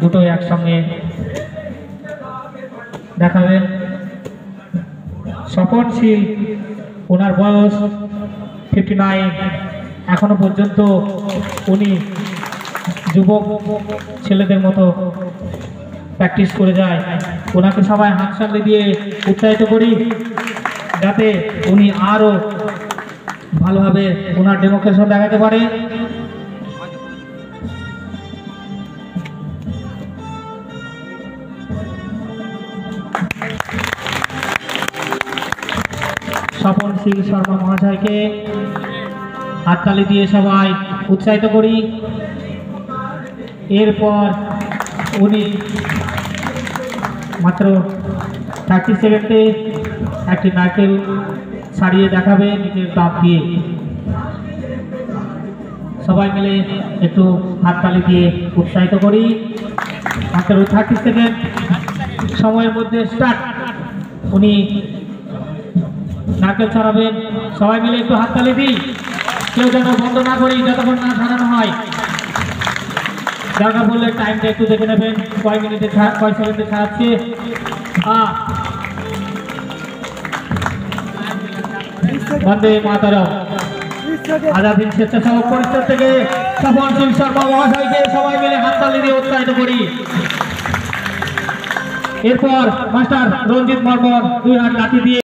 দুটো একসঙ্গে দেখাবেন। স্বপনশীল, ওনার বয়স 59, এখনো পর্যন্ত উনি যুবক ছেলেদের মতো প্র্যাকটিস করে যায়। ওনাকে সবাই হাততালি দিয়ে উৎসাহিত করি যাতে উনি আরো ভালোভাবে ওনার ডেমোক্রেশন দেখাতে পারে। স্বপনশীল শর্মা মহাশয়কে হাততালি দিয়ে সবাই উৎসাহিত করি। এরপর উনি মাত্র 30 সেকেন্ডে একটি নারকেল ছাড়িয়ে দেখাবে নিজের দাঁত দিয়ে। সবাই মিলে একটু হাততালি দিয়ে উৎসাহিত করি। মাত্র 30 সেকেন্ড সময়ের মধ্যে স্টার্ট। উনি নারকেল ছাড়াবেন। সবাই মিলে একটু হাততালি দিই, কেউ যেন বন্ধ না করি যতক্ষণ না ছাড়ানো হয়। দরকার পড়লে টাইমটা একটু দেখে নেবেন, কয় মিনিটে কয় সেকেন্ডে ছাড়াচ্ছে। বন্দে মাতরম। আজাদ হিন্দ স্বেচ্ছাসেবক পরিষদ থেকে স্বপনশীল শর্মা মহাশয়কে সবাই মিলে হাততালি দিয়ে উৎসাহিত করি। এরপর মাস্টার রঞ্জিত বর্মন 2 হাত লাঠি দিয়ে